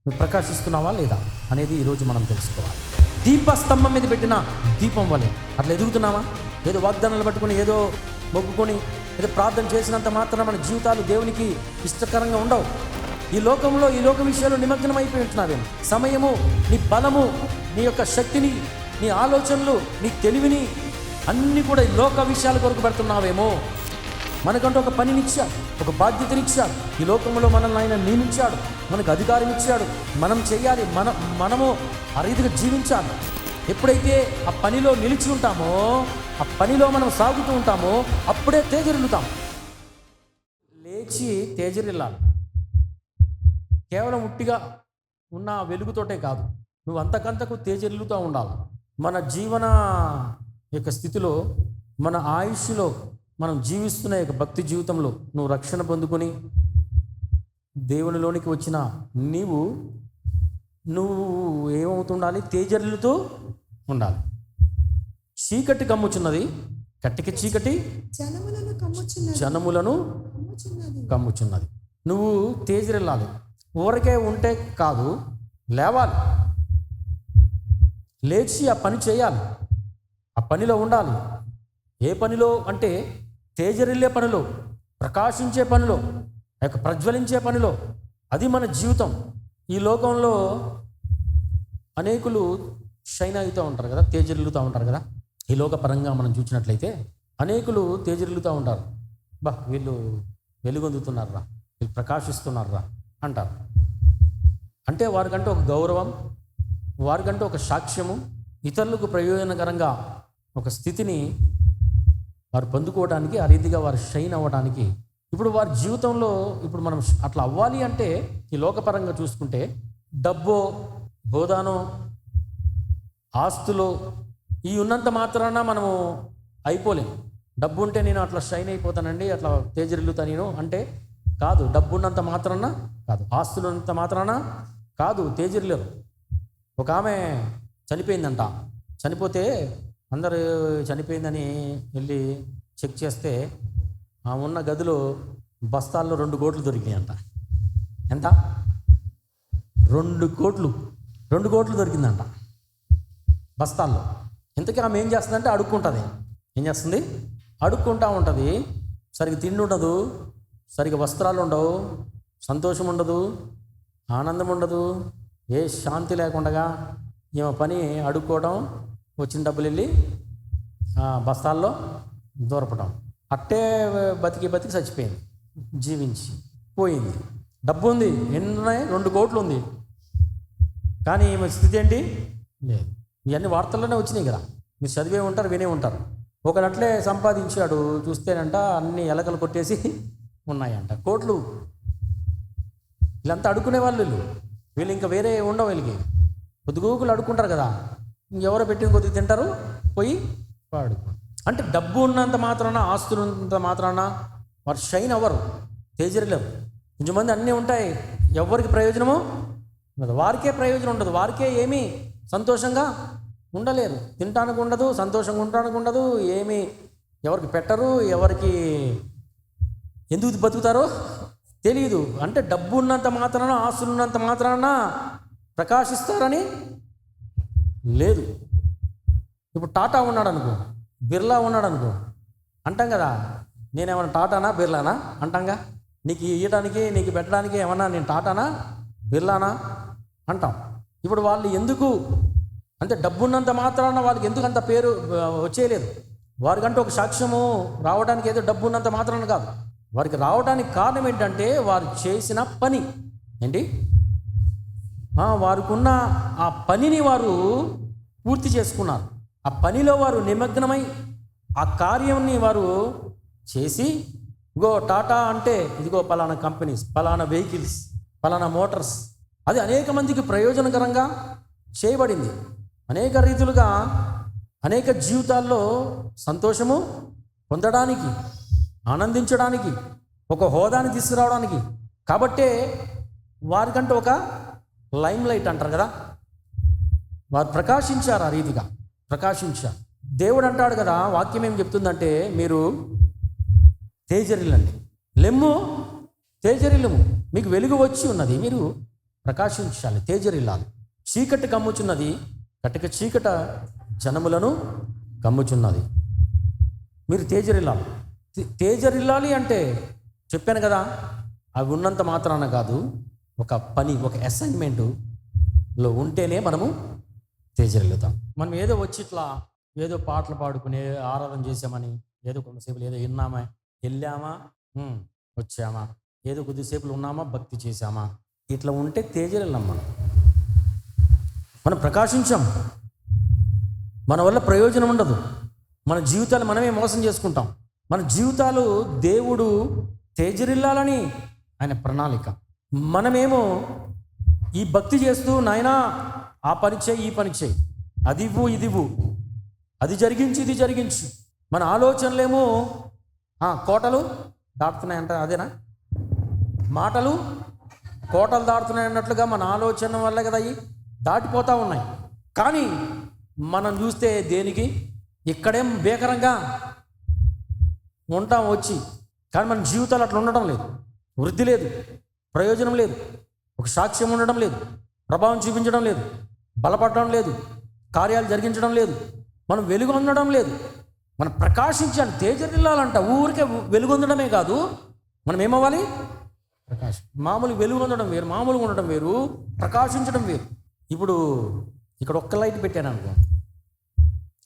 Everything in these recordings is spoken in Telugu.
నువ్వు ప్రకాశిస్తున్నావా లేదా అనేది ఈరోజు మనం తెలుసుకోవాలి. దీపస్తంభం మీద పెట్టిన దీపం వలె అట్లా ఎదుగుతున్నావా? ఏదో వాగ్దానాలు పట్టుకొని ఏదో మొక్కుకొని ఏదో ప్రార్థన చేసినంత మాత్రం మన జీవితాలు దేవునికి ఇష్టకరంగా ఉండవు. ఈ లోక విషయాలు నిమగ్నం అయిపోయి ఉంటున్నావేమో. సమయము, నీ బలము, నీ యొక్క శక్తిని, నీ ఆలోచనలు, నీ తెలివిని అన్నీ కూడా ఈ లోక విషయాల కొరకు పెడుతున్నావేమో. మనకంటూ ఒక పనినిచ్చాడు, ఒక బాధ్యతనిచ్చాడు. ఈ లోకంలో మనల్ని ఆయన నియమించాడు, మనకు అధికారం ఇచ్చాడు. మనం చేయాలి, మనము ఆ రీతిగా జీవించాలి. ఎప్పుడైతే ఆ పనిలో నిలిచి ఉంటామో, ఆ పనిలో మనం సాగుతూ ఉంటామో అప్పుడే తేజరిల్లుతాం. లేచి తేజరిల్లాలి. కేవలం ఉట్టిగా ఉన్న వెలుగుతోటే కాదు, నువ్వు అంతకంతకు తేజరిల్లుతూ ఉండాలి. మన జీవన యొక్క స్థితిలో, మన ఆయుష్లో, మనం జీవిస్తున్న యొక్క భక్తి జీవితంలో నువ్వు రక్షణ పొందుకొని దేవునిలోనికి వచ్చిన నువ్వు ఏమవుతుండాలి? తేజరిల్లుతూ ఉండాలి. చీకటి కమ్ముచున్నది, కట్టికి చీకటి జనములను కమ్ముచున్నది. నువ్వు తేజరిల్లాలి. ఊరకే ఉంటే కాదు, లేవాలి, లేచి ఆ పని చేయాలి, ఆ పనిలో ఉండాలి. ఏ పనిలో అంటే తేజరిల్లే పనిలో, ప్రకాశించే పనిలో, ఆ యొక్క ప్రజ్వలించే పనిలో. అది మన జీవితం. ఈ లోకంలో అనేకులు షైన్ అవుతూ ఉంటారు కదా, తేజరిల్లుతూ ఉంటారు కదా. ఈ లోకపరంగా మనం చూసినట్లయితే అనేకులు తేజరిల్లుతూ ఉంటారు. వీళ్ళు వెలుగొందుతున్నారా, వీళ్ళు ప్రకాశిస్తున్నారా అంటారు. అంటే వారికంటూ ఒక గౌరవం, వారికంటూ ఒక సాక్ష్యము, ఇతరులకు ప్రయోజనకరంగా ఒక స్థితిని వారు పొందుకోవడానికి, ఆ రీతిగా వారు షైన్ అవ్వడానికి. ఇప్పుడు వారి జీవితంలో ఇప్పుడు మనం అట్లా అవ్వాలి అంటే ఈ లోకపరంగా చూసుకుంటే డబ్బో, హోదానో, ఆస్తులో ఈ ఉన్నంత మాత్రాన మనము అయిపోలేము. డబ్బు ఉంటే నేను అట్లా షైన్ అయిపోతానండి, అట్లా తేజరిల్లుతా నేను అంటే కాదు. డబ్బు ఉన్నంత మాత్రాన కాదు, ఆస్తులు ఉన్నంత మాత్రాన కాదు తేజరిల్లేరు. ఒక ఆమె చనిపోయిందంట. చనిపోతే అందరూ చనిపోయిందని వెళ్ళి చెక్ చేస్తే ఆ ఉన్న గదిలో బస్తాల్లో 2 కోట్లు దొరికినాయంట. ఎంత? 2 కోట్లు దొరికిందంట బస్తాల్లో. ఇంతకీ ఆమె ఏం చేస్తుందంటే అడుక్కుంటుంది. ఏం చేస్తుంది? అడుక్కుంటా ఉంటుంది. సరిగ్గా తిండి ఉండదు, సరిగ్గా వస్త్రాలు ఉండవు, సంతోషం ఉండదు, ఆనందం ఉండదు, ఏ శాంతి లేకుండా ఈమె పని అడుక్కోవడం, వచ్చిన డబ్బులు వెళ్ళి బస్తాల్లో దూరపడం. అట్టే బతికి చచ్చిపోయింది, జీవించి పోయింది. డబ్బు ఉంది, ఎన్ని ఉన్నాయి? 2 కోట్లు ఉంది. కానీ ఈమె స్థితి ఏంటి? లేదు. ఇవన్నీ వార్తల్లోనే వచ్చినాయి కదా, మీరు చదివే ఉంటారు, వినే ఉంటారు. ఒకనట్లే సంపాదించాడు, చూస్తేనంట అన్ని ఎలకలు కొట్టేసి ఉన్నాయంట కోట్లు. వీళ్ళంతా అడుక్కునే వాళ్ళు. వీళ్ళు ఇంకా వేరే ఉండవు. వీళ్ళకి పొద్దుగూకులు అడుక్కుంటారు కదా, ఎవరో పెట్టిన కొద్దిగా తింటారు, పోయి వాడుకో. అంటే డబ్బు ఉన్నంత మాత్రాన, ఆస్తులు ఉన్నంత మాత్రాన వారు షైన్ అవ్వరు, తేజరిలేరు. కొంచెంమంది అన్నీ ఉంటాయి, ఎవరికి ప్రయోజనమో వారికే ప్రయోజనం ఉండదు, వారికే ఏమీ సంతోషంగా ఉండలేరు. తినటానికి ఉండదు, సంతోషంగా ఉండటానికి ఉండదు, ఏమీ ఎవరికి పెట్టరు, ఎవరికి ఎందుకు బతుకుతారో తెలియదు. అంటే డబ్బు ఉన్నంత మాత్రాన, ఆస్తులు ఉన్నంత మాత్రాన ప్రకాశిస్తారని లేదు. ఇప్పుడు టాటా ఉన్నాడు అనుకో, బిర్లా ఉన్నాడు అనుకో, అంటాం కదా నేనేమన్నా టాటానా బిర్లానా అంటాంగా. నీకు ఇవ్వడానికి, నీకు పెట్టడానికి ఏమన్నా నేను టాటానా బిర్లానా అంటాం. ఇప్పుడు వాళ్ళు ఎందుకు అంటే డబ్బున్నంత మాత్రాన వాళ్ళకి ఎందుకు అంత పేరు వచ్చేయలేదు. వారికంటూ ఒక సాక్ష్యము రావడానికి ఏదో డబ్బు ఉన్నంత మాత్రాన కాదు, వారికి రావడానికి కారణం ఏంటంటే వారు చేసిన పని ఏంటి, వారికి ఉన్న ఆ పనిని వారు పూర్తి చేసుకున్నారు. ఆ పనిలో వారు నిమగ్నమై ఆ కార్యాన్ని వారు చేసి, ఇగో టాటా అంటే ఇదిగో పలానా కంపెనీస్, పలానా వెహికల్స్, పలానా మోటార్స్, అది అనేక మందికి ప్రయోజనకరంగా చేయబడింది. అనేక రీతులుగా అనేక జీవితాల్లో సంతోషము పొందడానికి, ఆనందించడానికి, ఒక హోదాని తీసుకురావడానికి. కాబట్టే వారికంటూ ఒక లైమ్ లైట్ అంటారు కదా, వారు ప్రకాశించారు, ఆ రీతిగా ప్రకాశించారు. దేవుడు అంటాడు కదా, వాక్యం ఏం చెప్తుందంటే మీరు తేజరిల్లండి, లెమ్ము తేజరిల్లుము, మీకు వెలుగు వచ్చి ఉన్నది, మీరు ప్రకాశించాలి, తేజరిల్లాలి. చీకటి కమ్ముచున్నది, కటిక చీకట జనములను కమ్ముచున్నది. మీరు తేజరిల్లాలి. తేజరిల్లాలి అంటే చెప్పాను కదా, అవి ఉన్నంత మాత్రాన కాదు, ఒక పని, ఒక అసైన్మెంట్లో ఉంటేనే మనము తేజరిల్లుతాం. మనం ఏదో వచ్చి ఇట్లా ఏదో పాటలు పాడుకునే ఆరాధన చేసామని, ఏదో కొంతసేపులు ఏదో విన్నామా, వెళ్ళామా, వచ్చామా, ఏదో కొద్దిసేపులు ఉన్నామా, భక్తి చేశామా, ఇట్లా ఉంటే తేజరిల్లాం. మనం ప్రకాశించాం, మన వల్ల ప్రయోజనం ఉండదు. మన జీవితాలు మనమే మోసం చేసుకుంటాం. మన జీవితాలు దేవుడు తేజరిల్లాలని ఆయన ప్రణాళిక. మనమేమో ఈ భక్తి చేస్తూ, నాయనా ఆ పని చేయి, ఈ పని చేయి, అది ఇవ్వు, ఇది ఇవ్వు, అది జరిగించి, ఇది జరిగించి, మన ఆలోచనలేమో కోటలు దాటుతున్నాయంట, అదేనా? మాటలు కోటలు దాటుతున్నాయి అన్నట్లుగా మన ఆలోచన వల్ల కదా అవి దాటిపోతూ ఉన్నాయి. కానీ మనం చూస్తే దేనికి ఇక్కడేం భీకరంగా ఉంటాం వచ్చి, కానీ మన జీవితాలు అట్లా ఉండడం లేదు. వృద్ధి లేదు, ప్రయోజనం లేదు, ఒక సాక్ష్యం ఉండడం లేదు, ప్రభావం చూపించడం లేదు, బలపడడం లేదు, కార్యాలు జరిగించడం లేదు, మనం వెలుగొందడం లేదు. మనం ప్రకాశించాలి, తేజరిల్లాలంట. ఊరికే వెలుగొందడమే కాదు, మనం ఏమవ్వాలి? ప్రకాశం. మామూలు వెలుగొందడం వేరు, మామూలుగా ఉండడం వేరు, ప్రకాశించడం వేరు. ఇప్పుడు ఇక్కడ ఒక్క లైట్ పెట్టాను అనుకో,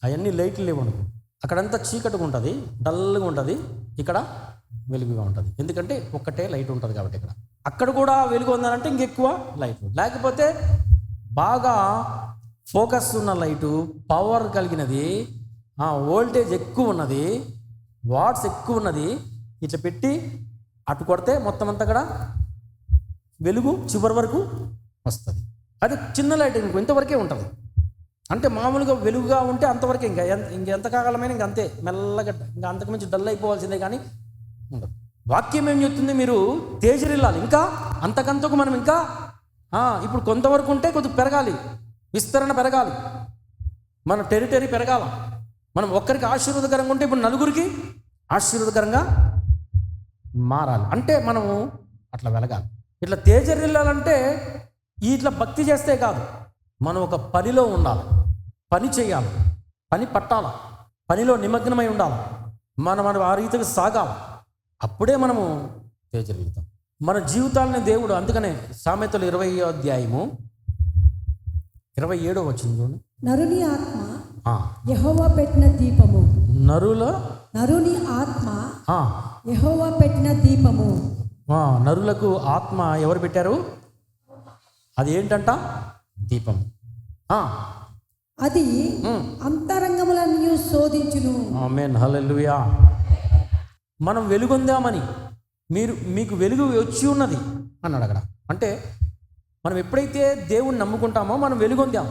అవన్నీ లైట్లు లేవు అనుకో, అక్కడంతా చీకటిగా ఉంటుంది, డల్గా ఉంటుంది, ఇక్కడ వెలుగుగా ఉంటుంది. ఎందుకంటే ఒక్కటే లైట్ ఉంటుంది కాబట్టి. ఇక్కడ అక్కడ కూడా వెలుగు ఉందంటే ఇంకెక్కువ లైట్, లేకపోతే బాగా ఫోకస్ ఉన్న లైటు, పవర్ కలిగినది, వోల్టేజ్ ఎక్కువ ఉన్నది, వాట్స్ ఎక్కువ ఉన్నది, ఇట్లా పెట్టి అటు కొడితే మొత్తం అంతా కూడా వెలుగు చివరి వరకు వస్తుంది. అది చిన్న లైట్ ఇంకో ఇంతవరకే ఉంటుంది. అంటే మామూలుగా వెలుగుగా ఉంటే అంతవరకే, ఇంకెంత కాగలమైన ఇంకంతే, మెల్లగా ఇంకా అంతకుమించి డల్ అయిపోవాల్సిందే కానీ ఉండదు. వాక్యం ఏం చెప్తుంది? మీరు తేజరిల్లాలి, ఇంకా అంతకంతకు మనం ఇంకా ఇప్పుడు కొంతవరకు ఉంటే కొద్దిగా పెరగాలి, విస్తరణ పెరగాలి, మన టెరిటరీ పెరగాల. మనం ఒక్కరికి ఆశీర్వాదకరంగా ఉంటే ఇప్పుడు నలుగురికి ఆశీర్వాదకరంగా మారాలి. అంటే మనము అట్లా వెలగాలి. ఇట్లా తేజరిల్లాలంటే ఇట్లా భక్తి చేస్తే కాదు, మనం ఒక పనిలో ఉండాలి, పని చేయాలి, పని పట్టాలి, పనిలో నిమగ్నమై ఉండాలి, మనం ఆ రీతిగా సాగాలి. అప్పుడే మనము తేజరిల్లుతాం. మన జీవితాలని దేవుడు, అందుకనే సామెతలు 20వ అధ్యాయము 27వ వచనం చూడండి. నరుని ఆత్మ యెహోవా పెట్టిన దీపము. నరుని ఆత్మ యెహోవా పెట్టిన దీపము. నరులకు ఆత్మ ఎవరు పెట్టారు? అది ఏంటంట? దీపం. అది అంతరంగములను శోధించును. ఆమేన్, హల్లెలూయా. మనం వెలుగొందామని, మీకు వెలుగు వచ్చి ఉన్నది అన్నాడు అక్కడ. అంటే మనం ఎప్పుడైతే దేవుణ్ణి నమ్ముకుంటామో మనం వెలుగొందాం.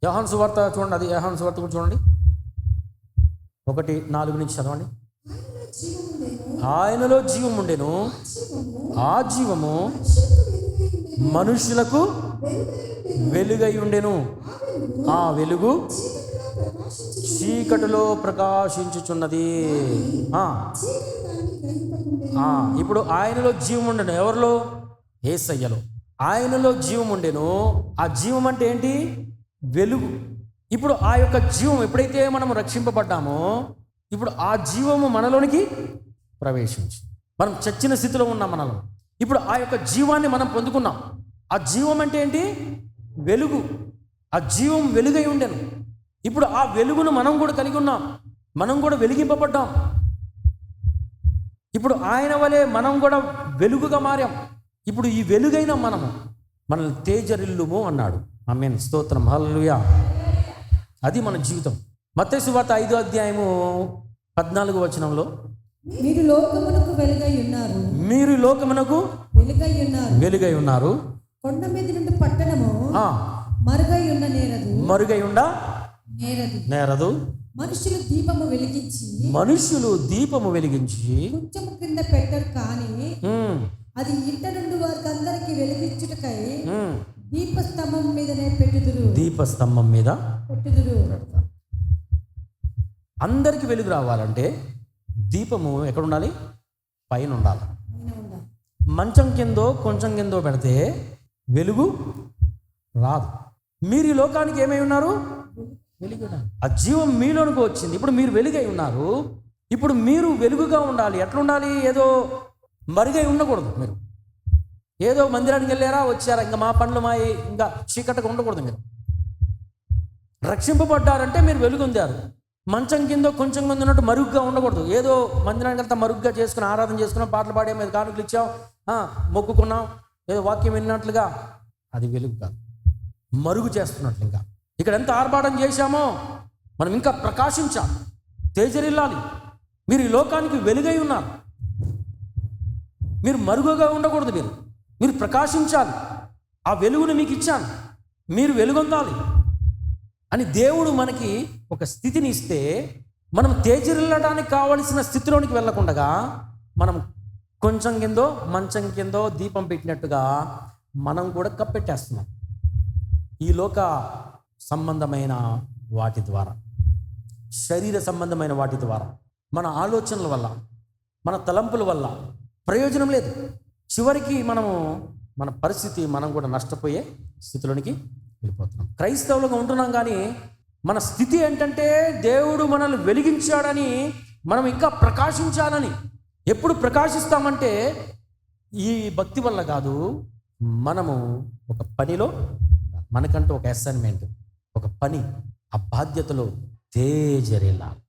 యోహాను సువార్త చూడండి, అది యోహాను సువార్త కూడా చూడండి, 1:4 నుంచి చదవండి. ఆయనలో జీవం ఉండెను, ఆ జీవము మనుషులకు వెలుగై ఉండెను, ఆ వెలుగు చీకటిలో ప్రకాశించుచున్నది. ఇప్పుడు ఆయనలో జీవం ఉండెను. ఎవరిలో? యేసయ్యలో. ఆయనలో జీవం ఉండెను. ఆ జీవం అంటే ఏంటి? వెలుగు. ఇప్పుడు ఆ యొక్క జీవం ఎప్పుడైతే మనం రక్షింపబడ్డామో, ఇప్పుడు ఆ జీవము మనలోనికి ప్రవేశించి, మనం చచ్చిన స్థితిలో ఉన్నాం మనలో. ఇప్పుడు ఆ యొక్క జీవాన్ని మనం పొందుకున్నాం. ఆ జీవం అంటే ఏంటి? వెలుగు. ఆ జీవం వెలుగై ఉండెను. ఇప్పుడు ఆ వెలుగును మనం కూడా కలిగి ఉన్నాం, మనం కూడా వెలిగింపబడ్డాం. ఇప్పుడు ఆయన వలె మనం కూడా వెలుగుగా మారాం. ఇప్పుడు ఈ వెలుగైన మనల్ని తేజరిల్లుము అన్నాడు. ఆమేన్, స్తోత్రం, హల్లెలూయా. అది మన జీవితం. మత్తయి సువార్త 5వ అధ్యాయము 14వ వచనంలో, మీరు లోకమునకు వెలుగై ఉన్నారు, మీరు లోకమునకు వెలుగై ఉన్నారు. కొండ మీద నుండి పట్టణము మరుగై ఉండ నేరదు. మనుషులు దీపము వెలిగించి కొంచెము కింద పెట్టరు, కానీ అది ఇంట నుండి వారికి అందరికి వెలిగించుటకై దీపస్తంభం మీదనే పెట్టుదురు. దీపస్తంభం మీద పెట్టుదురు. అందరికి వెలుగు రావాలంటే దీపము ఎక్కడ ఉండాలి? పైన ఉండాలి. మంచం కిందో కొంచెం కిందో పెడితే వెలుగు రాదు. మీరు ఈ లోకానికి ఏమై ఉన్నారు? వెలుగు. ఆ జీవం మీలోనికి వచ్చింది. ఇప్పుడు మీరు వెలుగై ఉన్నారు. ఇప్పుడు మీరు వెలుగుగా ఉండాలి. ఎట్లా ఉండాలి? ఏదో మరుగై ఉండకూడదు. మీరు ఏదో మందిరానికి వెళ్ళారా, వచ్చారా, ఇంకా మా పనులు మా ఇంకా చీకటిగా ఉండకూడదు. మీరు రక్షింపబడ్డారంటే మీరు వెలుగొందారు. మంచం కింద కొంచెం మంది ఉన్నట్టు మరుగుగా ఉండకూడదు. ఏదో మందిరానికి అంతా మరుగుగా చేసుకుని ఆరాధన చేసుకున్నాం, పాటలు పాడే మీద కానుకలు ఇచ్చాం, మొక్కుకున్నాం, ఏదో వాక్యం విన్నట్లుగా, అది వెలుగు కాదు. మరుగు చేస్తున్నట్లు. ఇంకా ఇక్కడ ఎంత ఆర్భాటం చేశామో మనం ఇంకా ప్రకాశించాలి, తేజరిల్లాలి. మీరు ఈ లోకానికి వెలుగై ఉన్నారు. మీరు మరుగుగా ఉండకూడదు. మీరు ప్రకాశించాలి. ఆ వెలుగును మీకు ఇచ్చాను, మీరు వెలుగొందాలి అని దేవుడు మనకి ఒక స్థితిని ఇస్తే, మనం తేజరిల్లడానికి కావలసిన స్థితిలోనికి వెళ్ళకుండా మనం కొంచెం కిందో మంచం కిందో దీపం పెట్టినట్టుగా మనం కూడా కప్పెట్టేస్తున్నాం. ఈ లోక సంబంధమైన వాటి ద్వారా, శరీర సంబంధమైన వాటి ద్వారా, మన ఆలోచనల వల్ల, మన తలంపుల వల్ల ప్రయోజనం లేదు. చివరికి మన పరిస్థితి మనం కూడా నష్టపోయే స్థితిలోనికి వెళ్ళిపోతున్నాం. క్రైస్తవులుగా ఉంటున్నాం, కానీ మన స్థితి ఏంటంటే దేవుడు మనల్ని వెలిగించాడని, మనం ఇంకా ప్రకాశించాలని. ఎప్పుడు ప్రకాశిస్తామంటే ఈ భక్తి వల్ల కాదు. మనము ఒక పనిలో, మనకంటూ ఒక అసైన్మెంట్, ఒక పని, ఆ బాధ్యతలో తేజరిల్లాలి,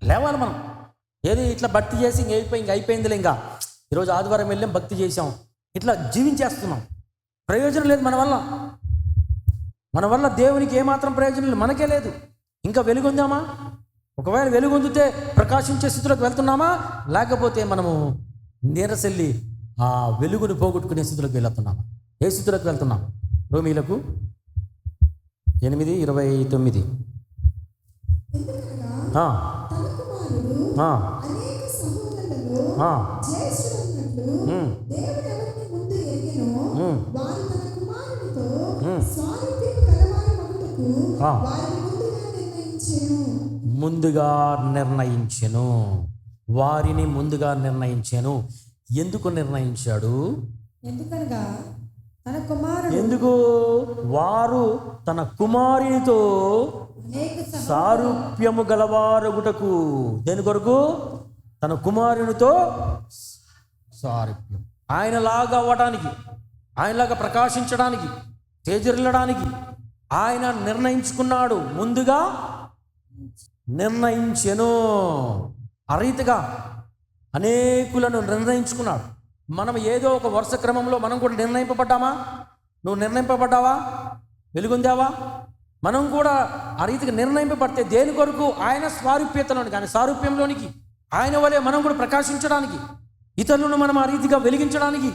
లేవాలి. మనం ఏది ఇట్లా భక్తి చేసి ఇంక అయిపోయిందిలే, ఇంకా ఈరోజు ఆదివారం వెళ్ళాం, భక్తి చేసాం, ఇట్లా జీవించేస్తున్నాం. ప్రయోజనం లేదు. మన వల్ల దేవునికి ఏమాత్రం ప్రయోజనం లేదు, మనకే లేదు. ఇంకా వెలుగొందామా? ఒకవేళ వెలుగొందితే ప్రకాశించే స్థితిలోకి వెళ్తున్నామా, లేకపోతే మనము నీరసెల్లి ఆ వెలుగును పోగొట్టుకునే స్థితిలోకి వెళ్తున్నామా? ఏ స్థితిలోకి వెళ్తున్నాం? రోమీలకు 8:29. ముందుగా నిర్ణయించెను, వారిని ముందుగా నిర్ణయించెను. ఎందుకు నిర్ణయించాడు? ఎందుకు? వారు తన కుమారునితో సారూప్యము గలవారగుటకు. దేని కొరకు? తన కుమారునితో సారూప్యం, ఆయనలాగా అవ్వడానికి, ఆయనలాగా ప్రకాశించడానికి, తేజరిల్లడానికి ఆయన నిర్ణయించుకున్నాడు. ముందుగా నిర్ణయించెను. ఆ రీతిగా అనేకులను నిర్ణయించుకున్నాడు. మనం ఏదో ఒక వరుస క్రమంలో మనం కూడా నిర్ణయింపబడ్డామా? నువ్వు నిర్ణయింపబడ్డావా? వెలుగొందావా? మనం కూడా ఆ రీతిగా నిర్ణయింపబడితే దేని కొరకు? ఆయన స్వారూప్యతలోనికి, ఆయన సారూప్యంలోనికి, ఆయన వలె మనం కూడా ప్రకాశించడానికి, ఇతరులను మనం ఆ రీతిగా వెలిగించడానికి,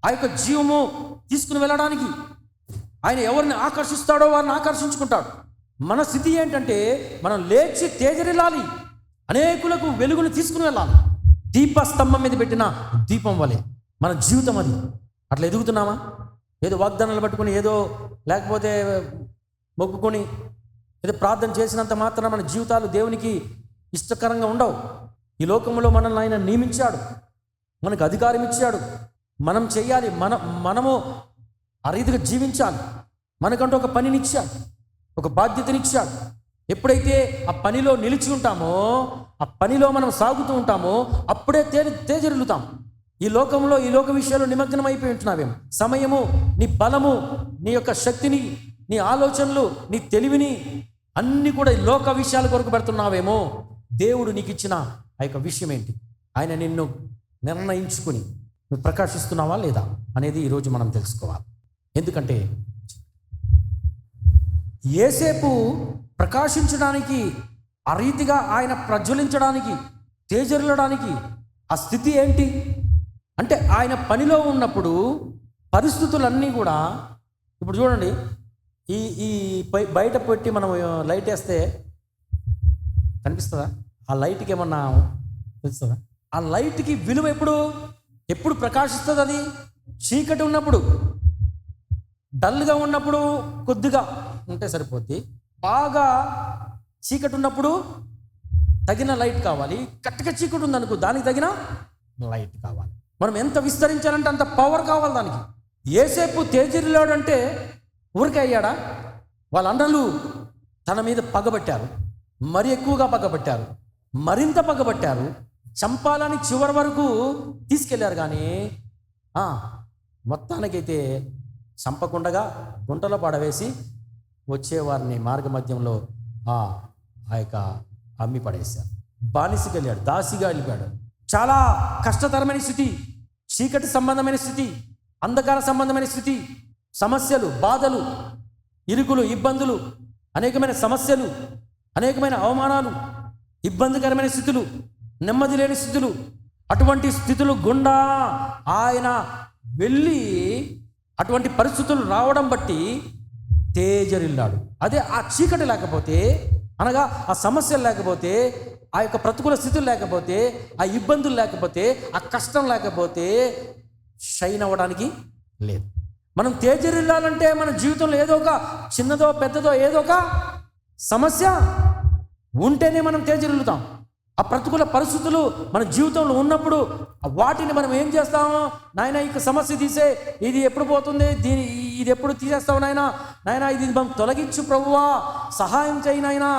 ఆ యొక్క జీవము తీసుకుని వెళ్ళడానికి. ఆయన ఎవరిని ఆకర్షిస్తాడో వారిని ఆకర్షించుకుంటాడు. మన స్థితి ఏంటంటే మనం లేచి తేజరిల్లాలి, అనేకులకు వెలుగును తీసుకుని వెళ్ళాలి. దీపస్తంభం మీద పెట్టిన దీపం వలె మన జీవితం అది. అట్లా ఎదుగుతున్నామా? ఏదో వాగ్దానాలు పట్టుకుని, ఏదో లేకపోతే మొక్కుకొని, ఏదో ప్రార్థన చేసినంత మాత్రం మన జీవితాలు దేవునికి ఇష్టకరంగా ఉండవు. ఈ లోకంలో మనల్ని ఆయన నియమించాడు, మనకు అధికారం ఇచ్చాడు, మనం చెయ్యాలి, మనము ఆ రీతిగా జీవించాలి. మనకంటూ ఒక పనినిచ్చాడు, ఒక బాధ్యతనిచ్చాడు. ఎప్పుడైతే ఆ పనిలో నిలిచి ఉంటామో, ఆ పనిలో మనం సాగుతూ ఉంటామో, అప్పుడే తేజరిల్లుతాం. ఈ లోకంలో, ఈ లోక విషయాల్లో నిమగ్నం అయిపోయి ఉంటున్నావేమో. సమయము, నీ బలము, నీ యొక్క శక్తిని, నీ ఆలోచనలు, నీ తెలివిని అన్నీ కూడా ఈ లోక విషయాల కొరకు పెడుతున్నావేమో. దేవుడు నీకు ఇచ్చిన ఆ యొక్క విషయం ఏంటి? ఆయన నిన్ను నిర్ణయించుకుని నువ్వు ప్రకాశిస్తున్నావా లేదా అనేది ఈరోజు మనం తెలుసుకోవాలి. ఎందుకంటే యేసేపు ప్రకాశించడానికి, ఆ రీతిగా ఆయన ప్రజ్వలించడానికి, తేజరిల్లడానికి ఆ స్థితి ఏంటి అంటే, ఆయన పనిలో ఉన్నప్పుడు పరిస్థితులన్నీ కూడా, ఇప్పుడు చూడండి, ఈ బయట పెట్టి మనం లైట్ వేస్తే కనిపిస్తుందా? ఆ లైట్కి ఏమన్నా తెలుస్తుందా? ఆ లైట్కి విలువ ఎప్పుడు ప్రకాశిస్తుంది? అది చీకటి ఉన్నప్పుడు, డల్గా ఉన్నప్పుడు కొద్దిగా ఉంటే సరిపోద్ది. బాగా చీకటి ఉన్నప్పుడు తగిన లైట్ కావాలి. కట్టగా చీకటి ఉందనుకో, దానికి తగిన లైట్ కావాలి. మనం ఎంత విస్తరించాలంటే అంత పవర్ కావాలి దానికి. యోసేపు తేజరిల్లాడంటే ఊరికే అయ్యాడా? వాళ్ళ అన్నలు తన మీద పగబట్టారు, మరి ఎక్కువగా పగబట్టారు, మరింత పగబట్టారు, చంపాలని చివరి వరకు తీసుకెళ్లారు. కానీ మొత్తానికైతే చంపకుండగా గుంటలో పడవేసి వచ్చేవారిని మార్గ మధ్యంలో ఆ యొక్క అమ్మి పడేశారు. బానిసకి వెళ్ళాడు, దాసిగా వెళ్ళిపోయాడు. చాలా కష్టతరమైన స్థితి, చీకటి సంబంధమైన స్థితి, అంధకార సంబంధమైన స్థితి, సమస్యలు, బాధలు, ఇరుకులు, ఇబ్బందులు, అనేకమైన సమస్యలు, అనేకమైన అవమానాలు, ఇబ్బందికరమైన స్థితులు, నెమ్మది లేని స్థితులు, అటువంటి స్థితులు గుండా ఆయన వెళ్ళి అటువంటి పరిస్థితులు రావడం బట్టి తేజరిల్లాడు. అదే ఆ చీకటి లేకపోతే, అనగా ఆ సమస్యలు లేకపోతే, ఆ యొక్క ప్రతికూల స్థితులు లేకపోతే, ఆ ఇబ్బందులు లేకపోతే, ఆ కష్టం లేకపోతే షైన్ అవ్వడానికి లేదు. మనం తేజరిల్లాలంటే మన జీవితంలో ఏదో ఒక చిన్నదో పెద్దదో ఏదో ఒక సమస్య ఉంటేనే మనం తేజరిల్లుతాం. ఆ ప్రతికూల పరిస్థితులు మన జీవితంలో ఉన్నప్పుడు వాటిని మనం ఏం చేస్తాము? నాయన ఇక సమస్య తీసే, ఇది ఎప్పుడు పోతుంది, ఇది ఎప్పుడు తీసేస్తావు నాయనా ఇది మనం తొలగించు ప్రభువా, సహాయం చేయి నాయనా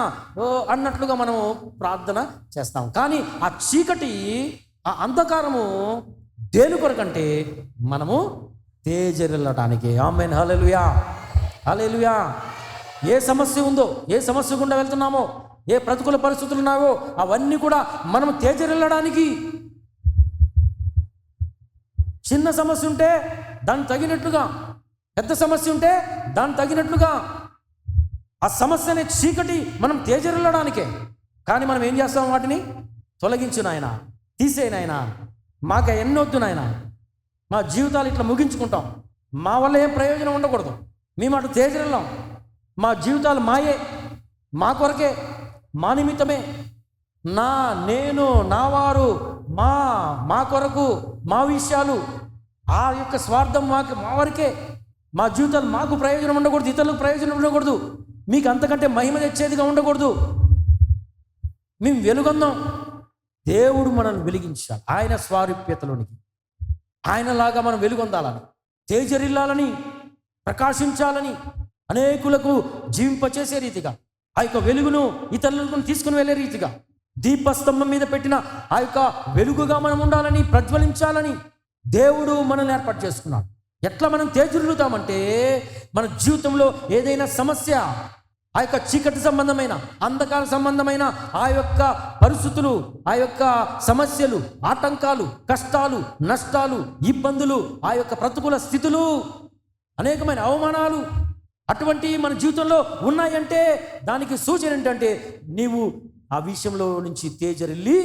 అన్నట్లుగా మనము ప్రార్థన చేస్తాం. కానీ ఆ చీకటి, ఆ అంధకారము దేని కొరకంటే మనము తేజరిల్లటానికి. ఆమేన్, హల్లెలూయా, హల్లెలూయా. ఏ సమస్య ఉందో, ఏ సమస్య గుండా వెళ్తున్నామో, ఏ ప్రతికూల పరిస్థితులు ఉన్నావో అవన్నీ కూడా మనం తేజరిల్లడానికి. చిన్న సమస్య ఉంటే దానికి తగినట్లుగా, పెద్ద సమస్య ఉంటే దానికి తగినట్లుగా ఆ సమస్య అనే చీకటి మనం తేజరిల్లడానికే. కానీ మనం ఏం చేస్తాం? వాటిని తొలగించు నాయన, తీసే నాయన, మాకు ఎన్నొద్దు నాయన, మా జీవితాలు ఇట్లా ముగించుకుంటాం, మా వల్ల ఏం ప్రయోజనం ఉండకూడదు, మేము అటు తేజరిల్లాం, మా జీవితాలు మాయే, మా కొరకే, మా నిమిత్తమే, నేను నా వారు, మా కొరకు, మా విషయాలు, ఆ యొక్క స్వార్థం మా వరకే, మా జీవితాలు మాకు ప్రయోజనం ఉండకూడదు, ఇతరులకు ప్రయోజనం ఉండకూడదు, మీకు అంతకంటే మహిమ తెచ్చేదిగా ఉండకూడదు, మేము వెలుగొందాం. దేవుడు మనల్ని వెలిగించాలి ఆయన స్వారూప్యతలోనికి. ఆయనలాగా మనం వెలుగొందాలని, తేజరిల్లాలని, ప్రకాశించాలని, అనేకులకు జీవింపచేసే రీతిగా, ఆ యొక్క వెలుగును ఇతరులకు తీసుకుని వెళ్ళే రీతిగా, దీపస్తంభం మీద పెట్టిన ఆ యొక్క వెలుగుగా మనం ఉండాలని, ప్రజ్వలించాలని దేవుడు మనల్ని ఏర్పాటు చేసుకున్నాడు. ఎట్లా మనం తేజరిల్లుతామంటే, మన జీవితంలో ఏదైనా సమస్య, ఆ యొక్క చీకటి సంబంధమైన, అంధకార సంబంధమైన ఆ యొక్క పరిస్థితులు, ఆ యొక్క సమస్యలు, ఆటంకాలు, కష్టాలు, నష్టాలు, ఇబ్బందులు, ఆ యొక్క ప్రతికూల స్థితులు, అనేకమైన అవమానాలు అటువంటి మన జీవితంలో ఉన్నాయంటే దానికి సూచన ఏంటంటే నీవు ఆ విషయంలో నుంచి తేజరిల్లి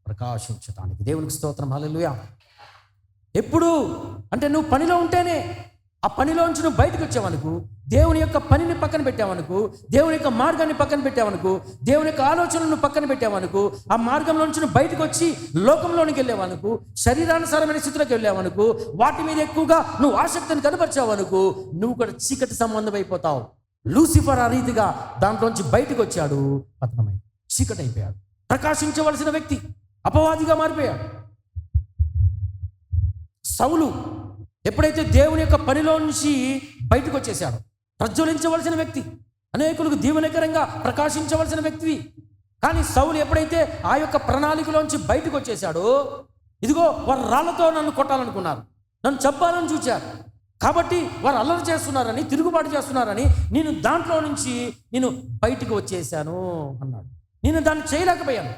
ప్రకాశించడానికి. దేవునికి స్తోత్రం, హల్లెలూయా. ఎప్పుడు అంటే నువ్వు పనిలో ఉంటేనే, ఆ పనిలోంచి నువ్వు బయటకు వచ్చావనుకో, దేవుని యొక్క పనిని పక్కన పెట్టావనుకో, దేవుని యొక్క మార్గాన్ని పక్కన పెట్టావనుకో, దేవుని యొక్క ఆలోచనలను పక్కన పెట్టావనుకో, ఆ మార్గంలోంచి నువ్వు బయటకు వచ్చి లోకంలోనికి వెళ్ళావనుకో, శరీరానుసారమైన స్థితిలోకి వెళ్ళావనుకో, వాటి మీద ఎక్కువగా నువ్వు ఆసక్తిని కనపరిచావనుకో, నువ్వు కూడా చీకటి సంబంధం అయిపోతావు. లూసిఫర్ ఆ రీతిగా దాంట్లోంచి బయటకు వచ్చాడు, పతనమై చీకటి అయిపోయాడు. ప్రకాశించవలసిన వ్యక్తి అపవాదిగా మారిపోయాడు. సౌలు ఎప్పుడైతే దేవుని యొక్క పనిలో నుంచి బయటకు వచ్చేసాడో, ప్రజ్వలించవలసిన వ్యక్తి, అనేకులకు దీవెనకరంగా ప్రకాశించవలసిన వ్యక్తి. కానీ సౌలు ఎప్పుడైతే ఆ యొక్క ప్రణాళికలోంచి బయటకు వచ్చేసాడో, ఇదిగో వారు రాళ్లతో నన్ను కొట్టాలనుకున్నారు, నన్ను చంపాలని చూచారు, కాబట్టి వారు అల్లరి చేస్తున్నారని, తిరుగుబాటు చేస్తున్నారని నేను దాంట్లో నుంచి బయటికి వచ్చేసాను అన్నాడు. నేను దాన్ని చేయలేకపోయాను,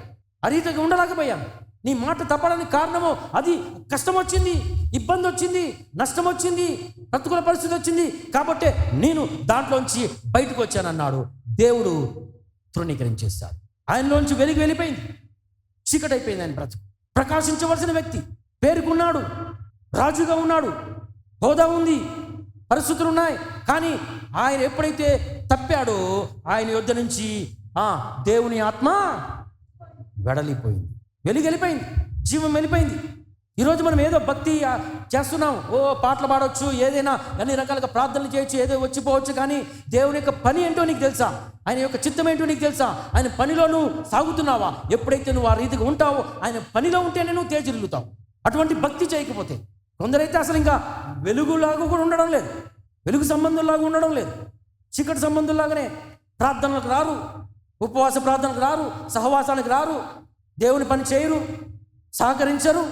ఆ రీతిగా ఉండలేకపోయాను. నీ మాట తప్పడానికి కారణము అది. కష్టం వచ్చింది, ఇబ్బంది వచ్చింది, నష్టం వచ్చింది, ప్రతికూల పరిస్థితి వచ్చింది, కాబట్టి నేను దాంట్లోంచి బయటకు వచ్చానన్నాడు. దేవుడు తృణీకరించేస్తాడు. ఆయనలోంచి వెలిగి వెళ్ళిపోయింది, చీకటి అయిపోయింది. ఆయన బ్రతుకు. ప్రకాశించవలసిన వ్యక్తి, పేరుకున్నాడు, రాజుగా ఉన్నాడు, హోదా ఉంది, పరిస్థితులు ఉన్నాయి. కానీ ఆయన ఎప్పుడైతే తప్పాడో ఆయన యొద్ద నుంచి దేవుని ఆత్మ వెడలిపోయింది, వెలిగిపోయింది, జీవం వెళ్ళిపోయింది. ఈరోజు మనం ఏదో భక్తి చేస్తున్నాం, పాటలు పాడవచ్చు, ఏదైనా అన్ని రకాలుగా ప్రార్థనలు చేయొచ్చు, ఏదో వచ్చిపోవచ్చు. కానీ దేవుని యొక్క పని ఏంటో నీకు తెలుసా? ఆయన యొక్క చిత్తం ఏంటో నీకు తెలుసా? ఆయన పనిలో నువ్వు సాగుతున్నావా? ఎప్పుడైతే నువ్వు ఆ రీతిగా ఉంటావో, ఆయన పనిలో ఉంటేనే నువ్వు తేజరిల్లుతావు. అటువంటి భక్తి చేయకపోతే కొందరైతే అసలు ఇంకా వెలుగులాగా కూడా ఉండడం లేదు, వెలుగు సంబంధంలాగా ఉండడం లేదు, చీకటి సంబంధంలాగానే ప్రార్థనలకు రారు, ఉపవాస ప్రార్థనలకు రారు, సహవాసానికి రారు, దేవుని పని చేయరు, సహకరించరు,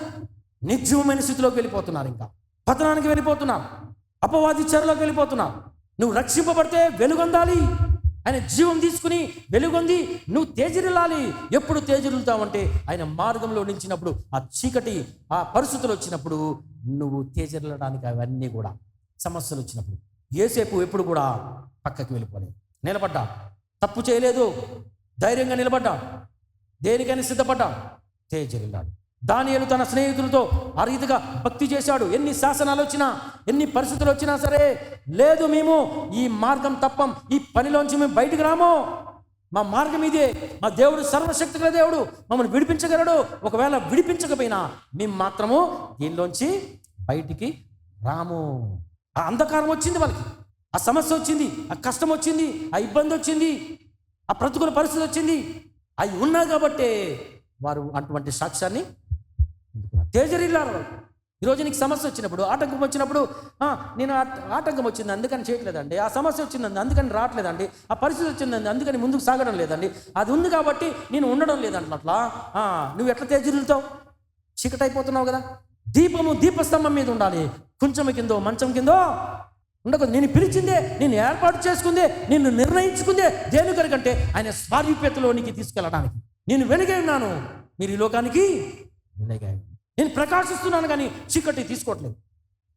నిర్జీవమైన స్థితిలోకి వెళ్ళిపోతున్నారు, ఇంకా పతనానికి వెళ్ళిపోతున్నారు, అపవాది చెరలోకి వెళ్ళిపోతున్నారు. నువ్వు రక్షింపబడితే వెలుగొందాలి, ఆయన జీవం తీసుకుని వెలుగొంది నువ్వు తేజరిల్లాలి. ఎప్పుడు తేజరిల్లుతావంటే ఆయన మార్గంలో నిలిచినప్పుడు, ఆ చీకటి ఆ పరిస్థితులు వచ్చినప్పుడు నువ్వు తేజరిల్లడానికి, అవన్నీ కూడా సమస్యలు వచ్చినప్పుడు యేసేపు ఎప్పుడు కూడా పక్కకి వెళ్ళిపోలేదు, నిలబడ్డా, తప్పు చేయలేదు, ధైర్యంగా నిలబడ్డా, దేనికైనా సిద్ధపడ్డా, తేజరిల్లాడు. దానియేలు తన స్నేహితులతో ఆ రీతిగా భక్తి చేశాడు. ఎన్ని శాసనాలు వచ్చినా, ఎన్ని పరిస్థితులు వచ్చినా సరే, లేదు మేము ఈ మార్గం తప్పం, ఈ పనిలోంచి మేము బయటికి రాము, మా మార్గం ఇదే, మా దేవుడు సర్వశక్తి గల దేవుడు, మమ్మల్ని విడిపించగలడు, ఒకవేళ విడిపించకపోయినా మేము మాత్రము దీనిలోంచి బయటికి రాము. ఆ అంధకారం వచ్చింది వాళ్ళకి, ఆ సమస్య వచ్చింది, ఆ కష్టం వచ్చింది, ఆ ఇబ్బంది వచ్చింది, ఆ ప్రతికూల పరిస్థితి వచ్చింది. అవి ఉన్నా కాబట్టే వారు అటువంటి సాక్ష్యాన్ని తేజరిల్లారు. ఈరోజు నీకు సమస్య వచ్చినప్పుడు, ఆటంకం వచ్చినప్పుడు, నేను ఆటంకం వచ్చింది అందుకని చేయట్లేదండి, ఆ సమస్య వచ్చిందండి అందుకని రావట్లేదండి, ఆ పరిస్థితి వచ్చిందండి అందుకని ముందుకు సాగడం లేదండి, అది ఉంది కాబట్టి నేను ఉండడం లేదంట. అట్లా నువ్వు ఎట్లా తేజరిల్లుతావు? చీకటి అయిపోతున్నావు కదా. దీపము దీపస్తంభం మీద ఉండాలి, కొంచెం కిందో మంచం కిందో ఉండకూడదు. నేను పిలిచిందే, నేను ఏర్పాటు చేసుకుందే, నిన్ను నిర్ణయించుకుందే దేని కొరకంటే ఆయన స్వారూప్యతలోనికి తీసుకెళ్ళడానికి. నేను వెలుగై ఉన్నాను, మీరు ఈ లోకానికి వెలుగై. నేను ప్రకాశిస్తున్నాను కానీ చీకటి తీసుకోవట్లేదు.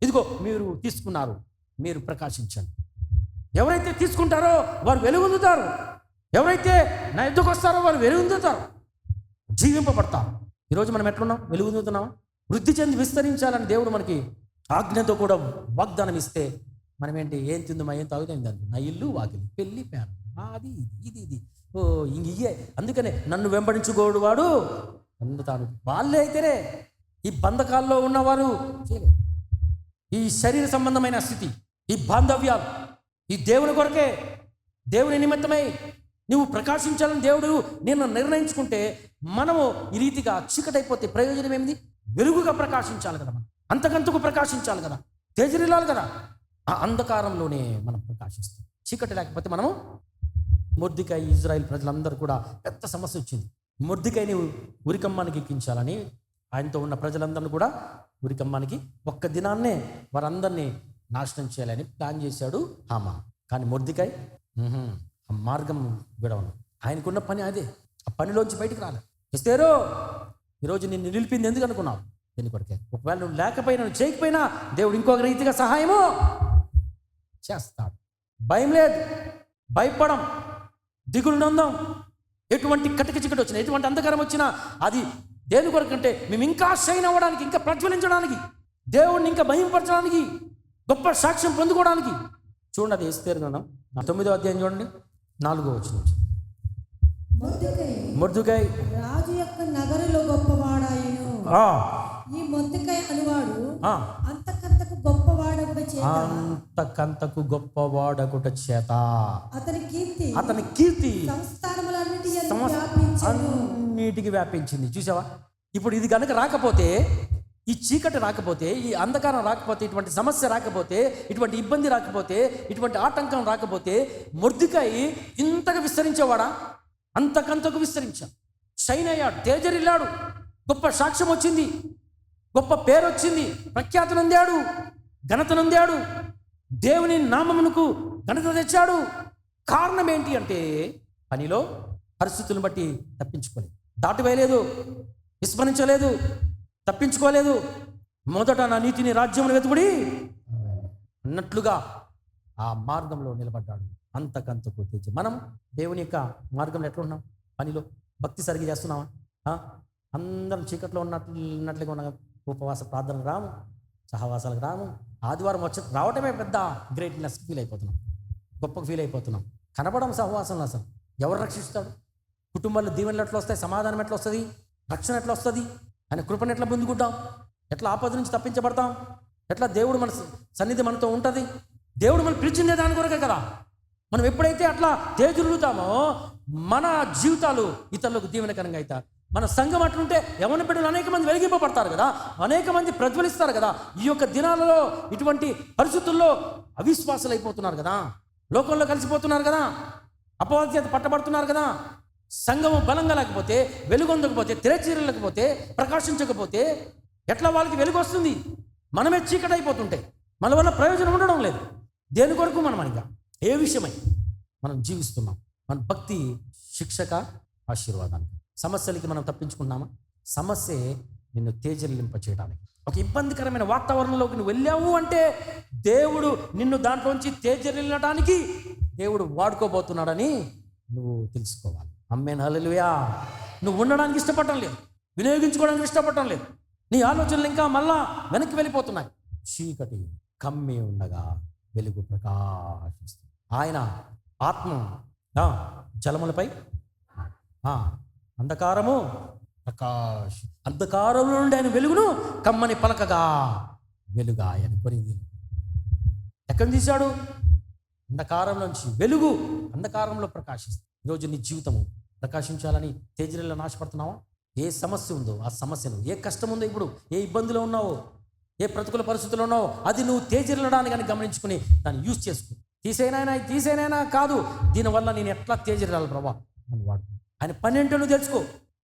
ఇదిగో మీరు తీసుకున్నారు, మీరు ప్రకాశించండి. ఎవరైతే తీసుకుంటారో వారు వెలుగొందుతారు, ఎవరైతే నా ఎద్దుకు వస్తారో వారు వెలుగొందుతారు, జీవింపబడతారు. ఈరోజు మనం ఎట్లున్నాం? వెలుగొందుతున్నాం. వృద్ధి చెంది విస్తరించాలని దేవుడు మనకి ఆజ్ఞతో కూడా వాగ్దానం ఇస్తే మనం ఏంటి? ఏం తిందుమా, ఏం తాగుతుంది దానికి, నా ఇల్లు వాకిలి పెళ్ళి ప్యాన్, అది ఇది ఇది ఇయ్యే. అందుకనే నన్ను వెంబడించుకోడు వాడు అందుతాను. వాళ్ళే అయితేనే ఈ బంధకాల్లో ఉన్నవారు చేయలేదు. ఈ శరీర సంబంధమైన స్థితి, ఈ బాంధవ్యాలు, ఈ దేవుని కొరకే, దేవుని నిమిత్తమై నువ్వు ప్రకాశించాలని దేవుడు నిన్ను నిర్ణయించుకుంటే, మనము ఈ రీతిగా చీకటైపోతే ప్రయోజనం ఏమిటి? వెలుగుగా ప్రకాశించాలి కదా, మనం అంతకంతకు ప్రకాశించాలి కదా, తేజరిల్లాలి కదా. ఆ అంధకారంలోనే మనం ప్రకాశిస్తాం. చీకటి లేకపోతే మనము మొర్దెకై, ఇజ్రాయిల్ ప్రజలందరూ కూడా పెద్ద సమస్య వచ్చింది. మొర్దెకైని ఉరికమ్మానికి ఎక్కించాలని ఆయనతో ఉన్న ప్రజలందరినీ కూడా ఉరికమ్మానికి ఒక్క దినాన్నే వారందరినీ నాశనం చేయాలని ప్లాన్ చేశాడు హామాన్. కానీ మొర్దెకై ఆ మార్గం విడవను, ఆయనకున్న పని అదే, ఆ పనిలోంచి బయటికి రాలేదు. ఎస్తేరో ఈరోజు నిన్ను నిలిపింది ఎందుకు అనుకున్నావు? దీని కొరకే. ఒకవేళ నువ్వు లేకపోయినా, నువ్వు చేయకపోయినా దేవుడు ఇంకొక రీతిగా సహాయము చేస్తాడు. భయం లేదు, భయపడం, దిగులు నందం. ఎటువంటి కటిక చికటి వచ్చినా, ఎటువంటి అంధకారం వచ్చినా అది దేని కొరకంటే మేము ఇంకా షైన్ అవ్వడానికి, ఇంకా ప్రజ్వలించడానికి, దేవుడిని ఇంకా భయంపరచడానికి, గొప్ప సాక్ష్యం పొందుకోవడానికి. చూడండి, అది ఎస్తేరు గ్రంథం 9వ అధ్యాయం చూడండి, 4వ వచనం. మొర్దెకై రాజు యొక్క నగరులో గొప్పవాడాయను. ఈ మొర్దెకై అనువాడు అంతకంతకు గొప్పవాడకుట చేత అతని కీర్తి అన్నిటికి వ్యాపించింది. చూసావా? ఇప్పుడు ఇది కనుక రాకపోతే, ఈ చీకటి రాకపోతే, ఈ అంధకారం రాకపోతే, ఇటువంటి సమస్య రాకపోతే, ఇటువంటి ఇబ్బంది రాకపోతే, ఇటువంటి ఆటంకం రాకపోతే, మొర్దెకై ఇంతగా విస్తరించేవాడా? అంతకంతకు విస్తరించాడు, షైన్ అయ్యాడు, తేజరిల్లాడు, గొప్ప సాక్ష్యం వచ్చింది, గొప్ప పేరు వచ్చింది, ప్రఖ్యాతి నొందాడు, ఘనత నొందాడు, దేవుని నామమునకు ఘనత తెచ్చాడు. కారణం ఏంటి అంటే, పనిలో పరిస్థితులను బట్టి తప్పించుకోలేదు, దాటివేయలేదు, విస్మరించలేదు, తప్పించుకోలేదు. మొదట నా నీతిని, రాజ్యమును వెతుకుడి అన్నట్లుగా ఆ మార్గంలో నిలబడ్డాడు. అంతకంతకు తెచ్చి మనం దేవుని యొక్క మార్గంలో ఎట్లా ఉన్నాం? పనిలో భక్తి సరిగ్గా చేస్తున్నావా? అందరం చీకట్లో ఉన్నట్లుగా ఉన్న ఉపవాస ప్రార్థనకు రాము, సహవాసాలకు రాము, ఆదివారం రావటమే పెద్ద గ్రేట్నెస్ ఫీల్ అయిపోతున్నాం, గొప్పగా ఫీల్ అయిపోతున్నాం. కనపడం సహవాసంలో అసలు ఎవరు రక్షిస్తాడు? కుటుంబాల్లో దీవెనలు ఎట్లా వస్తాయి? సమాధానం ఎట్లా వస్తుంది? రక్షణ ఎట్లా వస్తుంది? ఆయన కృపను ఎట్లా పొందుకుంటాం? ఎట్లా ఆపద నుంచి తప్పించబడతాం? ఎట్లా దేవుడు మన సన్నిధి మనతో ఉంటుంది? దేవుడు మనం పిలిచిందే దాని కొరకే కదా. మనం ఎప్పుడైతే అట్లా తేజరులుతామో మన జీవితాలు ఇతరులకు దీవెనకరంగా అవుతాయి. మన సంఘం అట్లుంటే యవన బిడ్డలు అనేక మంది వెలిగింపబడతారు కదా, అనేక మంది ప్రజ్వలిస్తారు కదా. ఈ యొక్క దినాలలో ఇటువంటి పరిస్థితుల్లో అవిశ్వాసులు అయిపోతున్నారు కదా, లోకంలో కలిసిపోతున్నారు కదా, అపవాది చేత పట్టబడుతున్నారు కదా. సంఘము బలంగా లేకపోతే, వెలుగొందకపోతే, తెరచీరలేకపోతే, ప్రకాశించకపోతే ఎట్లా వాళ్ళకి వెలుగు వస్తుంది? మనమే చీకటి అయిపోతుంటే మన వల్ల ప్రయోజనం ఉండడం లేదు. దేని కొరకు మనం అనగా ఏ విషయమై మనం జీవిస్తున్నాం? మన భక్తి శిక్షక ఆశీర్వాదానికి. సమస్యలకి మనం తప్పించుకున్నామా? సమస్య నిన్ను తేజరిల్లింప చేయడానికి. ఒక ఇబ్బందికరమైన వాతావరణంలోకి నువ్వు వెళ్ళావు అంటే దేవుడు నిన్ను దాంట్లోంచి తేజరిల్లడానికి దేవుడు వాడుకోబోతున్నాడని నువ్వు తెలుసుకోవాలి. ఆమేన్, హల్లెలూయా. నువ్వు ఉండడానికి ఇష్టపడటం లేదు, వినియోగించుకోవడానికి ఇష్టపడటం లేదు. నీ ఆలోచనలు ఇంకా మళ్ళా వెనక్కి వెళ్ళిపోతున్నాయి. చీకటి కమ్మి ఉండగా వెలుగు ప్రకాశిస్తుంది. ఆయన ఆత్మ జలములపై అంధకారము అంధకారం నుండి ఆయన వెలుగును కమ్మని పలకగా వెలుగా ఆయన కొరింది. ఎక్కడ తీశాడు? అంధకారం నుంచి వెలుగు అంధకారంలో ప్రకాశిస్తుంది. ఈరోజు నీ జీవితము ప్రకాశించాలని తేజరిల్లా నాశపడుతున్నావా? ఏ సమస్య ఉందో ఆ సమస్యను, ఏ కష్టం ఉందో, ఇప్పుడు ఏ ఇబ్బందిలో ఉన్నావో, ఏ ప్రతికూల పరిస్థితుల్లో ఉన్నావో అది నువ్వు తేజరిల్లడానికి కానీ గమనించుకుని దాన్ని యూజ్ చేసుకో. తీసేనైనా కాదు, దీనివల్ల నేను ఎట్లా తేజరిల్లాలి ప్రభా అని వాడు. ఆయన పని ఏంటో నువ్వు తెలుసుకో,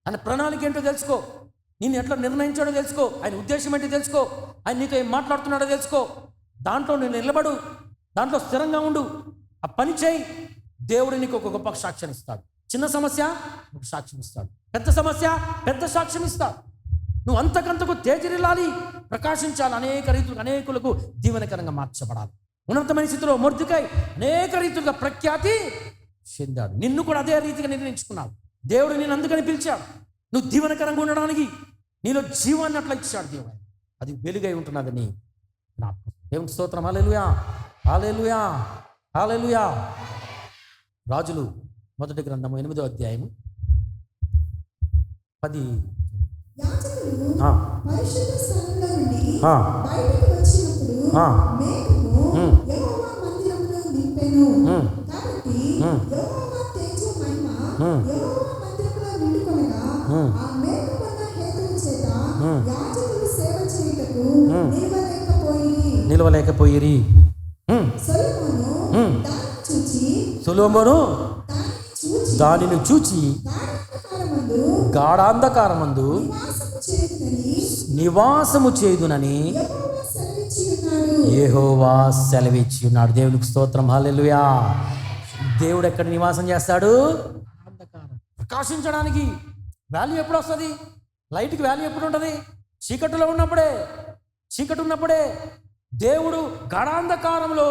ఆయన ప్రణాళిక ఏంటో తెలుసుకో, నేను ఎట్లా నిర్ణయించాడో తెలుసుకో, ఆయన ఉద్దేశం ఏంటో తెలుసుకో, ఆయన నీతో ఏం మాట్లాడుతున్నాడో తెలుసుకో. దాంట్లో నేను నిలబడు, దాంట్లో స్థిరంగా ఉండు, ఆ పని చేయి. దేవుడు నీకు ఒక గొప్ప సాక్ష్యం ఇస్తాడు. చిన్న సమస్య ఒక సాక్ష్యం ఇస్తాడు, పెద్ద సమస్య పెద్ద సాక్ష్యం ఇస్తాడు. నువ్వు అంతకంతకు తేజరిల్లాలి, ప్రకాశించాలి, అనేకులకు దీవెనకరంగా మార్చబడాలి. ఉన్నతమైన స్థితిలో మొర్దెకై అనేక రీతులుగా ప్రఖ్యాతి చెందాడు. నిన్ను కూడా అదే రీతిగా నిర్ణయించుకున్నాడు. దేవుడు నేను అందుకని పిలిచాడు. నువ్వు దీవెనకరంగా ఉండడానికి నీలో జీవాన్ని అట్లా ఇచ్చాడు దేవుడు. అది వెలుగై ఉంటున్నదని జ్ఞాపకం. దేవుని స్తోత్రం. హల్లెలూయా, హల్లెలూయా, హల్లెలూయా. రాజులు మొదటి గ్రంథము 8వ అధ్యాయము 10. యాజకులు పరిశుద్ధ స్థలంలో నుండి బయటకు వచ్చినప్పుడు మేఘము యెహోవా మందిరమును నింపెను. కాబట్టి యెహోవా తేజ మహిమ యెహోవా మందిరములో నిండుకొనగా ఆ మేఘమున్న హేతువు చేత యాజకులు సేవ చేయుటకు నిలవలేకపోయిరి. సొలొమోను దానిని చూచి గాఢాంధకారమందు నివాసము చేయుదునని యెహోవా సెలవిచ్చి ఉన్నాడు. దేవునికి స్తోత్రం. హల్లెలూయా. దేవుడు ఎక్కడ నివాసం చేస్తాడు? అంధకారం. ప్రకాశించడానికి వాల్యూ ఎప్పుడు వస్తుంది? లైట్కి వాల్యూ ఎప్పుడు ఉంటుంది? చీకటిలో ఉన్నప్పుడే. చీకటి ఉన్నప్పుడే దేవుడు గాఢాంధకారంలో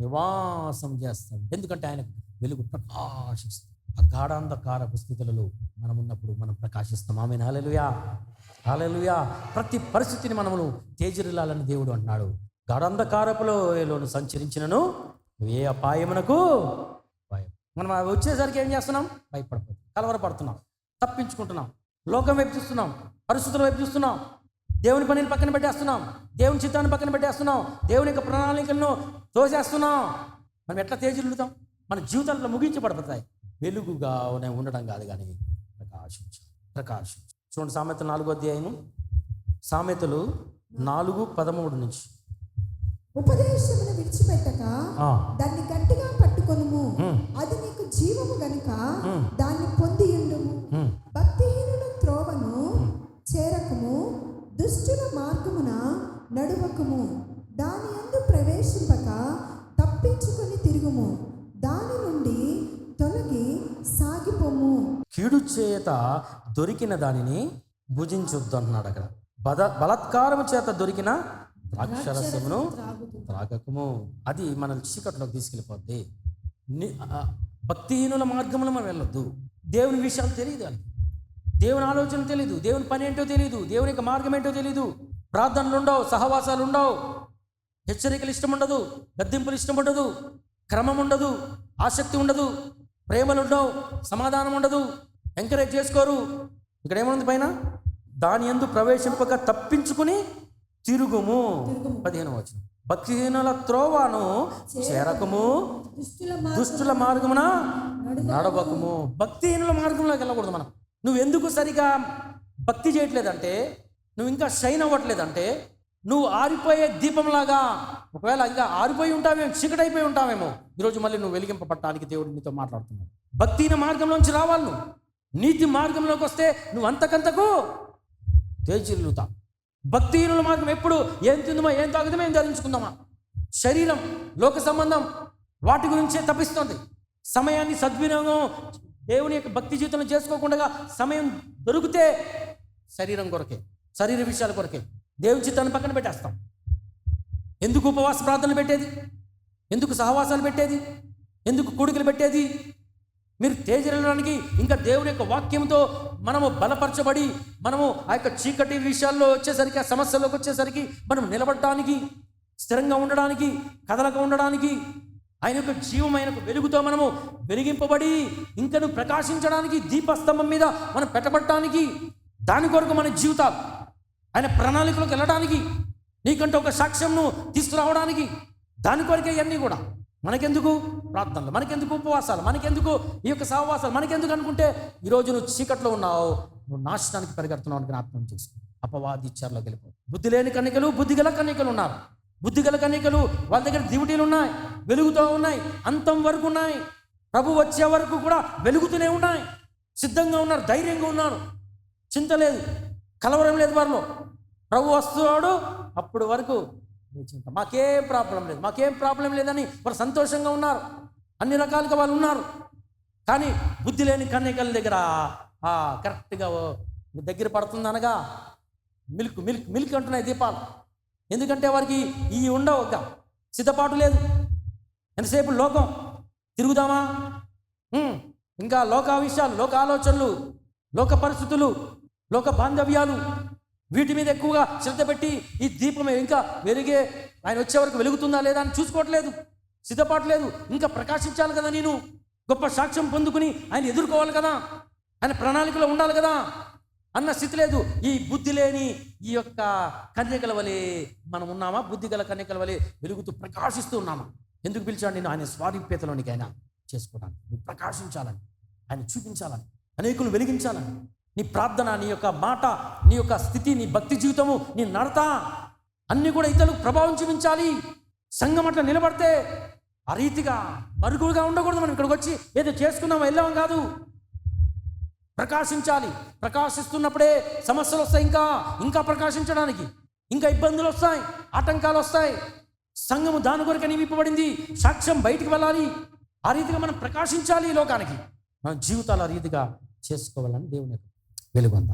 నివాసం చేస్తాడు. ఎందుకంటే ఆయన వెలుగు ప్రకాశిస్తుంది. ఆ గాఢాంధకారపు స్థితులలో మనం ఉన్నప్పుడు మనం ప్రకాశిస్తాం. ఆమేన్, హల్లెలూయా, హల్లెలూయా. ప్రతి పరిస్థితిని మనము తేజరిల్లాలని దేవుడు అంటున్నాడు. గాఢాంధకారపులోను సంచరించినను ఏ అపాయమునకు భయం. మనం వచ్చేసరికి ఏం చేస్తున్నాం? భయపడిపోతున్నాం, కలవరపడుతున్నాం, తప్పించుకుంటున్నాం, లోకం వైపు చూస్తున్నాం, పరిస్థితుల వైపు చూస్తున్నాం, దేవుని పనిని పక్కన పెట్టేస్తున్నాం, దేవుని చిత్తాన్ని పక్కన పెట్టేస్తున్నాం, దేవుని యొక్క ప్రణాళికలను తోసేస్తున్నాం. మనం ఎట్లా తేజరిల్లుతాం? మన జీవితాల్లో ముగించబడతాయి. వెలుగుగా ఉండడం కాదు కానీ ప్రకాశించు. చూడండి, సామెతలు 4వ అధ్యాయము, సామెతలు 4:13 నుంచి. ఉపదేశమును విడిచిపెట్టక దాన్ని గట్టిగా పట్టుకొనుము, అది నీకు జీవము గనుక దాన్ని పొంది ఉండుము. భక్తిహీనుల త్రోవను చేరకము, దుష్టుల మార్గమున నడువకము. దాని యందు ప్రవేశింపక తప్పించుకొని తిరుగుము, దాని నుండి తొలగి సాగిపోము. కీడు చేత దొరికిన దానిని భుజించొద్దు అంటున్నాడు అక్కడ. బలాత్కారము చేత దొరికిన ద్రాక్షరసమును త్రాగకము. అది మన చీకట్లోకి తీసుకెళ్ళిపోద్ది. భక్తిహీనుల మార్గంలో మనం వెళ్ళొద్దు. దేవుని విషయాలు తెలియదు, వాళ్ళకి దేవుని ఆలోచన తెలీదు, దేవుని పని ఏంటో తెలియదు, దేవుని యొక్క మార్గం ఏంటో తెలీదు. ప్రార్థనలు ఉండవు, సహవాసాలు ఉండవు, హెచ్చరికలు ఇష్టం ఉండదు, గద్దింపులు ఇష్టం ఉండదు, క్రమం ఉండదు, ఆసక్తి ఉండదు, ప్రేమలు ఉండవు, సమాధానం ఉండదు, ఎంకరేజ్ చేసుకోరు. ఇక్కడ ఏముంది పైన? దాని యందు ప్రవేశింపక తప్పించుకుని తిరుగుము. 15వ వచనం. భక్తిహీనుల త్రోవను చేరకము, దుష్టుల మార్గమున నడవకము. భక్తిహీనుల మార్గంలోకి వెళ్ళకూడదు మనం. నువ్వెందుకు సరిగా భక్తి చేయట్లేదంటే, నువ్వు ఇంకా షైన్ అవ్వట్లేదంటే, నువ్వు ఆరిపోయే దీపంలాగా ఒకవేళ ఇంకా ఆరిపోయి ఉంటావేమో, చీకటైపోయి ఉంటావేమో. ఈరోజు మళ్ళీ నువ్వు వెలిగింపబడటానికి దేవుడు నీతో మాట్లాడుతున్నాడు. భక్తిహీన మార్గంలోంచి రావాలి నువ్వు. నీతి మార్గంలోకి వస్తే నువ్వు అంతకంతకు తేజిల్లుతా. భక్తిహీనుల మార్గం ఎప్పుడు ఏం తిందామా, ఏం తాగుదామా, ఏం ధరించుకుందామా, శరీరం, లోక సంబంధం, వాటి గురించే తప్పిస్తుంది. సమయాన్ని సద్వినియోగం దేవుని యొక్క భక్తి జీవితంలో చేసుకోకుండా సమయం దొరికితే శరీరం కొరకే, శరీర విషయాల కొరకే దేవుని చిత్తాన్ని పక్కన పెట్టేస్తాం. ఎందుకు ఉపవాస ప్రార్థనలు పెట్టేది? ఎందుకు సహవాసాలు పెట్టేది? ఎందుకు కూడికలు పెట్టేది? మీరు తేజరడానికి ఇంకా దేవుని యొక్క వాక్యంతో మనము బలపరచబడి, మనము ఆ యొక్క చీకటి విషయాల్లో వచ్చేసరికి, ఆ సమస్యల్లోకి వచ్చేసరికి మనం నిలబడటానికి, స్థిరంగా ఉండడానికి, కదలక ఉండడానికి, ఆయన యొక్క జీవమైన వెలుగుతో మనము వెలిగింపబడి ఇంకను ప్రకాశించడానికి, దీపస్తంభం మీద మనం పెట్టబడటానికి, దాని కొరకు మన జీవితాలు ఆయన ప్రణాళికలోకి వెళ్ళడానికి, నీకంటే ఒక సాక్ష్యంను తీసుకురావడానికి, దాని కొరకే ఇవన్నీ కూడా. మనకెందుకు ప్రార్థనలు, మనకెందుకు ఉపవాసాలు, మనకెందుకు ఈ యొక్క సహవాసాలు, మనకెందుకు అనుకుంటే ఈరోజు నువ్వు చీకట్లో ఉన్నావు, నువ్వు నాశనానికి పరిగెడుతున్నావు అని జ్ఞాపకం చేసుకో. అపవాది చెరలోకి వెళ్ళిపోవు. బుద్ధి లేని కన్యకలు, బుద్ధిగల కన్యకలు ఉన్నారు. బుద్ధిగల కన్యకలు వాళ్ళ దగ్గర దివిటీలు ఉన్నాయి, వెలుగుతూ ఉన్నాయి, అంతం వరకు ఉన్నాయి, ప్రభు వచ్చే వరకు కూడా వెలుగుతూనే ఉన్నాయి, సిద్ధంగా ఉన్నారు, ధైర్యంగా ఉన్నారు, చింత లేదు, కలవరం లేదు వారిలో. ప్రభు వస్తున్నాడు అప్పుడు వరకు చింత, మాకేం ప్రాబ్లం లేదని వారు సంతోషంగా ఉన్నారు. అన్ని రకాలుగా వాళ్ళు ఉన్నారు. కానీ బుద్ధి లేని కన్యకల దగ్గర కరెక్ట్గా దగ్గర పడుతుంది అనగా మిల్క్ అంటున్నాయి దీపాలు. ఎందుకంటే వారికి ఈ ఉండవు, సిద్ధపాటు లేదు. ఎంతసేపు లోకం తిరుగుదామా, ఇంకా లోక విషయాలు, లోక ఆలోచనలు, లోక పరిస్థితులు, లోక బాంధవ్యాలు, వీటి మీద ఎక్కువగా శ్రద్ధ పెట్టి ఈ దీపం ఇంకా వెలిగే, ఆయన వచ్చే వరకు వెలుగుతుందా లేదా అని చూసుకోవట్లేదు, సిద్ధపాటు లేదు. ఇంకా ప్రకాశించాలి కదా, నేను గొప్ప సాక్ష్యం పొందుకుని ఆయన ఎదుర్కోవాలి కదా, ఆయన ప్రణాళికలో ఉండాలి కదా అన్న స్థితి లేదు. ఈ బుద్ధి లేని ఈ యొక్క కన్యకల వలె మనం ఉన్నామా? బుద్ధి గల కన్యకల వలె వెలుగుతూ ప్రకాశిస్తూ ఉన్నామా? ఎందుకు పిలిచాడు నేను? ఆయన స్వారూప్యతలోనికి ఆయన చేసుకోవడానికి, నువ్వు ప్రకాశించాలని, ఆయన చూపించాలని, అనేకులు వెలిగించాలని. నీ ప్రార్థన, నీ యొక్క మాట, నీ యొక్క స్థితి, నీ భక్తి జీవితము, నీ నడత అన్నీ కూడా ఇతరులకు ప్రభావం చూపించాలి. సంఘం అట్లా నిలబడితే ఆ రీతిగా మరుగుడుగా ఉండకూడదు. మనం ఇక్కడికి వచ్చి ఏదో చేసుకున్నామో వెళ్ళాం కాదు, ప్రకాశించాలి. ప్రకాశిస్తున్నప్పుడే సమస్యలు వస్తాయి, ఇంకా ప్రకాశించడానికి ఇంకా ఇబ్బందులు వస్తాయి, ఆటంకాలు వస్తాయి. సంఘము దాని కొరకే నియమింపబడింది, సాక్ష్యం బయటికి వెళ్ళాలి. ఆ రీతిగా మనం ప్రకాశించాలి. ఈ లోకానికి మన జీవితాలు ఆ రీతిగా చేసుకోవాలని దేవుని వెలుగొందాం.